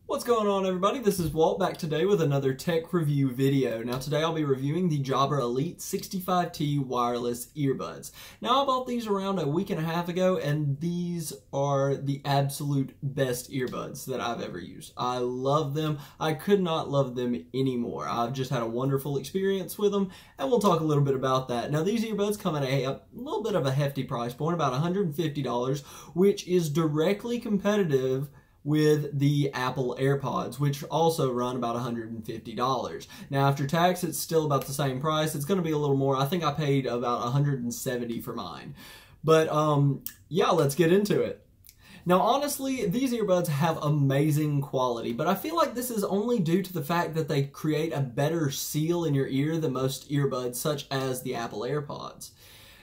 What's going on, everybody? This is Walt back today with another tech review video. Now today I'll be reviewing the Jabra Elite 65T wireless earbuds. Now I bought these around a week and a half ago and these are the absolute best earbuds that I've ever used. I love them. I could not love them anymore. I've just had a wonderful experience with them and we'll talk a little bit about that. Now these earbuds come at a little bit of a hefty price point, about $150, which is directly competitive with the Apple AirPods, which also run about $150. Now after tax, it's still about the same price. It's going to be a little more. I think I paid about $170 for mine. But yeah, let's get into it. Now honestly, these earbuds have amazing quality, but I feel like this is only due to the fact that they create a better seal in your ear than most earbuds, such as the Apple AirPods.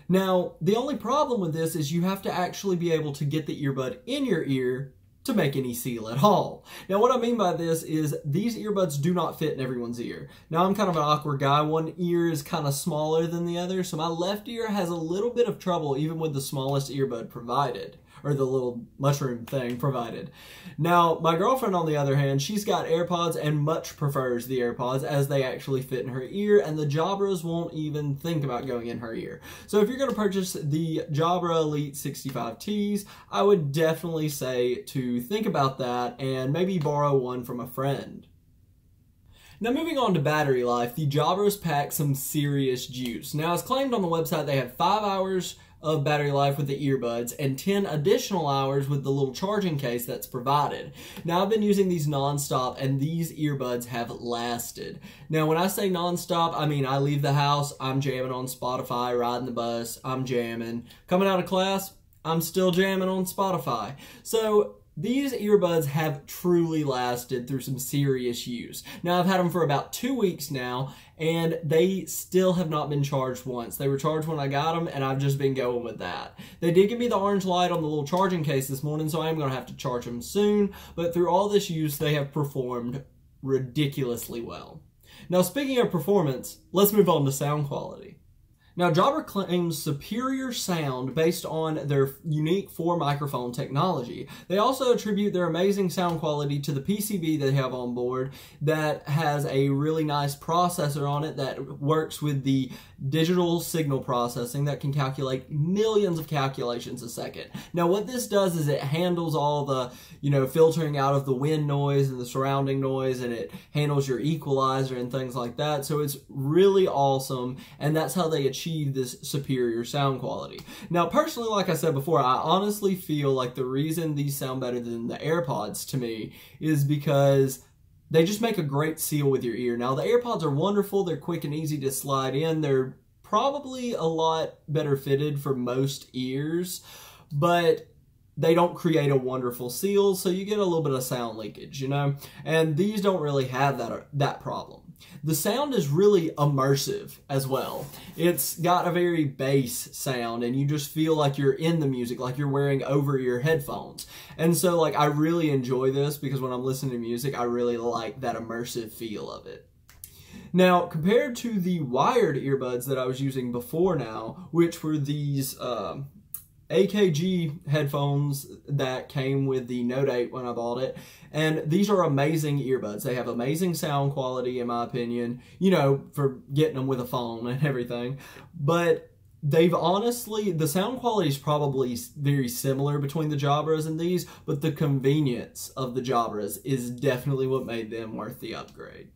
Now, the only problem with this is you have to actually be able to get the earbud in your ear to make any seal at all. Now what I mean by this is these earbuds do not fit in everyone's ear. Now I'm kind of an awkward guy. One ear is kind of smaller than the other, so my left ear has a little bit of trouble even with the smallest earbud provided, or the little mushroom thing provided. Now my girlfriend, on the other hand, she's got AirPods and much prefers the AirPods as they actually fit in her ear, and the Jabras won't even think about going in her ear. So if you're going to purchase the Jabra Elite 65Ts, I would definitely say to think about that and maybe borrow one from a friend. Now moving on to battery life, the Jabras pack some serious juice. Now as claimed on the website, they have 5 hours of battery life with the earbuds and 10 additional hours with the little charging case that's provided. Now I've been using these non-stop and these earbuds have lasted. Now when I say non-stop, I mean I leave the house, I'm jamming on Spotify, riding the bus, I'm jamming. Coming out of class, I'm still jamming on Spotify. So these earbuds have truly lasted through some serious use. Now I've had them for about 2 weeks now and they still have not been charged once. They were charged when I got them and I've just been going with that. They did give me the orange light on the little charging case this morning, so I am going to have to charge them soon, but through all this use they have performed ridiculously well. Now speaking of performance, let's move on to sound quality. Now, Jabra claims superior sound based on their unique 4-microphone technology. They also attribute their amazing sound quality to the PCB they have on board that has a really nice processor on it that works with the digital signal processing that can calculate millions of calculations a second. Now, what this does is it handles all the, filtering out of the wind noise and the surrounding noise, and it handles your equalizer and things like that. So it's really awesome, and that's how they achieve this superior sound quality. Now personally, like I said before, I honestly feel like the reason these sound better than the AirPods to me is because they just make a great seal with your ear. Now the AirPods are wonderful, they're quick and easy to slide in, they're probably a lot better fitted for most ears, but they don't create a wonderful seal, so you get a little bit of sound leakage, and these don't really have that problem. The sound is really immersive as well. It's got a very bass sound and you just feel like you're in the music, like you're wearing over-ear headphones. And so I really enjoy this because when I'm listening to music, I really like that immersive feel of it. Now, compared to the wired earbuds that I was using before now, which were these AKG headphones that came with the Note 8 when I bought it, and these are amazing earbuds. They have amazing sound quality in my opinion, for getting them with a phone and everything, but they've honestly, the sound quality is probably very similar between the Jabras and these, but the convenience of the Jabras is definitely what made them worth the upgrade.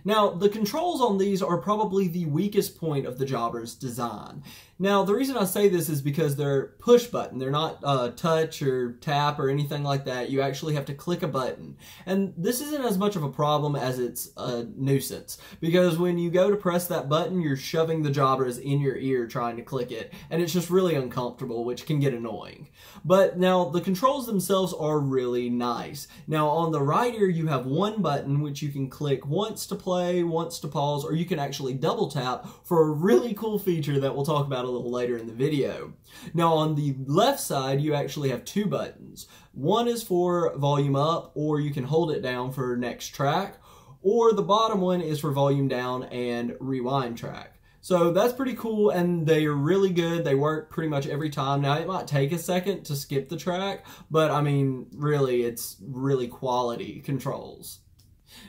Now, the controls on these are probably the weakest point of the Jabra's design. Now, the reason I say this is because they're push button. They're not touch or tap or anything like that. You actually have to click a button. And this isn't as much of a problem as it's a nuisance, because when you go to press that button, you're shoving the Jabras in your ear trying to click it, and it's just really uncomfortable, which can get annoying. But now, the controls themselves are really nice. Now, on the right ear, you have one button which you can click once to play, once to pause, or you can actually double tap for a really cool feature that we'll talk about a little later in the video. Now on the left side, you actually have 2 buttons. One is for volume up, or you can hold it down for next track, or the bottom one is for volume down and rewind track. So that's pretty cool, and they are really good. They work pretty much every time. Now, it might take a second to skip the track, but I mean, really, it's really quality controls.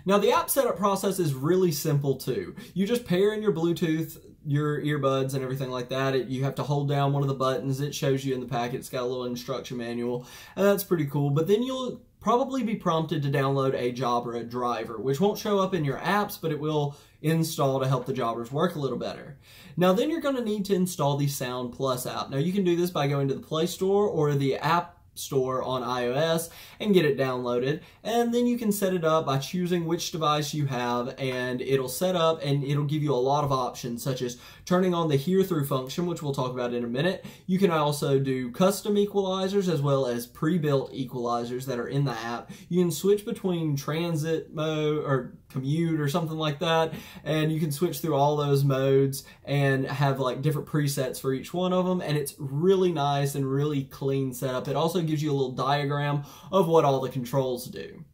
Now, the app setup process is really simple too. You just pair in your Bluetooth, your earbuds and everything like that. You have to hold down one of the buttons. It shows you in the packet. It's got a little instruction manual, and that's pretty cool. But then you'll probably be prompted to download a Jabra driver, which won't show up in your apps, but it will install to help the Jabras work a little better. Now, then you're going to need to install the Sound Plus app. Now, you can do this by going to the Play Store or the App Store on iOS and get it downloaded, and then you can set it up by choosing which device you have, and it'll set up and it'll give you a lot of options, such as turning on the hear through function, which we'll talk about in a minute. You can also do custom equalizers as well as pre-built equalizers that are in the app. You can switch between transit mode or commute or something like that, and you can switch through all those modes and have like different presets for each one of them, and it's really nice and really clean setup. It also gives you a little diagram of what all the controls do.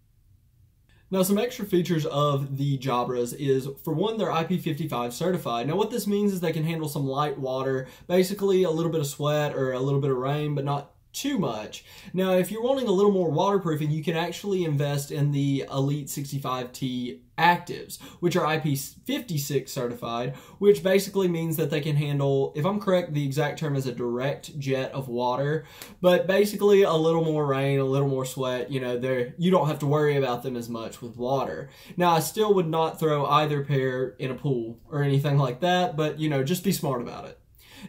Now, some extra features of the Jabras is, for one, they're IP55 certified. Now, what this means is they can handle some light water, basically a little bit of sweat or a little bit of rain, but not too much. Now, if you're wanting a little more waterproofing, you can actually invest in the Elite 65T Actives, which are IP56 certified, which basically means that they can handle, if I'm correct, the exact term is a direct jet of water, but basically a little more rain, a little more sweat, you know, you don't have to worry about them as much with water. Now, I still would not throw either pair in a pool or anything like that, but, you know, just be smart about it.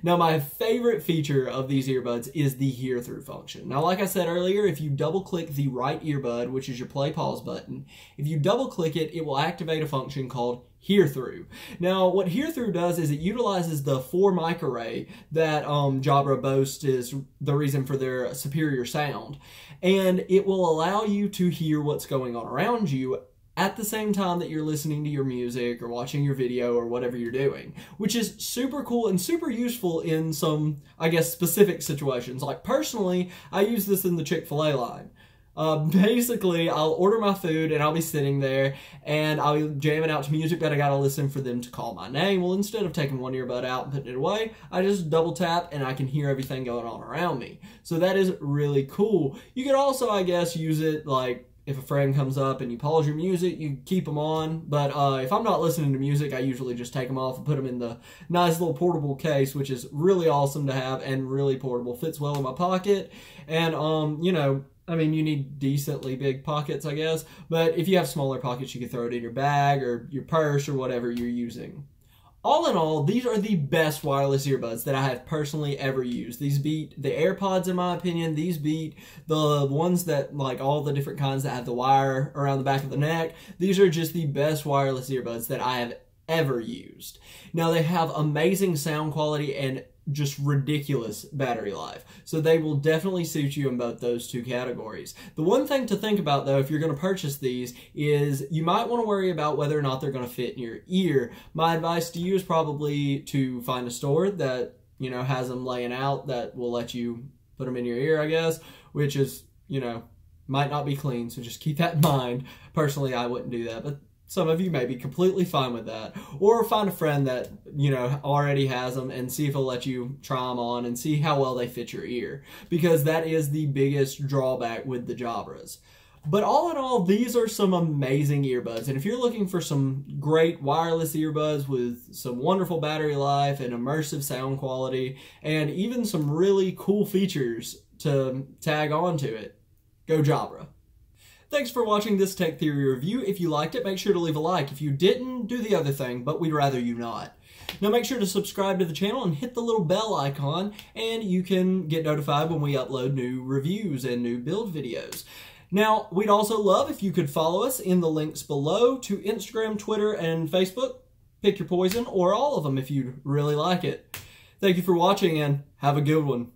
Now, my favorite feature of these earbuds is the hear through function. Now, like I said earlier, if you double click the right earbud, which is your play pause button, if you double click it, it will activate a function called hear through. Now, what hear through does is it utilizes the 4 mic array that Jabra boasts is the reason for their superior sound, and it will allow you to hear what's going on around you at the same time that you're listening to your music or watching your video or whatever you're doing, which is super cool and super useful in some, I guess, specific situations. Like, personally, I use this in the Chick-fil-A line. Basically, I'll order my food and I'll be sitting there and I'll be jamming out to music that I gotta listen for them to call my name. Well, instead of taking one earbud out and putting it away, I just double tap and I can hear everything going on around me. So that is really cool. You could also, I guess, use it like, if a friend comes up and you pause your music, you keep them on. But if I'm not listening to music, I usually just take them off and put them in the nice little portable case, which is really awesome to have and really portable. Fits well in my pocket. And, you know, I mean, you need decently big pockets, I guess. But if you have smaller pockets, you can throw it in your bag or your purse or whatever you're using. All in all, these are the best wireless earbuds that I have personally ever used. These beat the AirPods in my opinion. These beat the ones that, like, all the different kinds that have the wire around the back of the neck. These are just the best wireless earbuds that I have ever used. Now, they have amazing sound quality and just ridiculous battery life. So they will definitely suit you in both those two categories. The one thing to think about, though, if you're going to purchase these, is you might want to worry about whether or not they're going to fit in your ear. My advice to you is probably to find a store that, you know, has them laying out that will let you put them in your ear, I guess, which is, you know, might not be clean, so just keep that in mind. Personally, I wouldn't do that, but some of you may be completely fine with that. Or find a friend that, you know, already has them and see if it'll let you try them on and see how well they fit your ear. Because that is the biggest drawback with the Jabras. But all in all, these are some amazing earbuds. And if you're looking for some great wireless earbuds with some wonderful battery life and immersive sound quality and even some really cool features to tag on to it, go Jabra. Thanks for watching this Tech Theory review. If you liked it, make sure to leave a like. If you didn't, do the other thing, but we'd rather you not. Now make sure to subscribe to the channel and hit the little bell icon, and you can get notified when we upload new reviews and new build videos. Now, we'd also love if you could follow us in the links below to Instagram, Twitter, and Facebook. Pick your poison, or all of them if you'd really like it. Thank you for watching, and have a good one.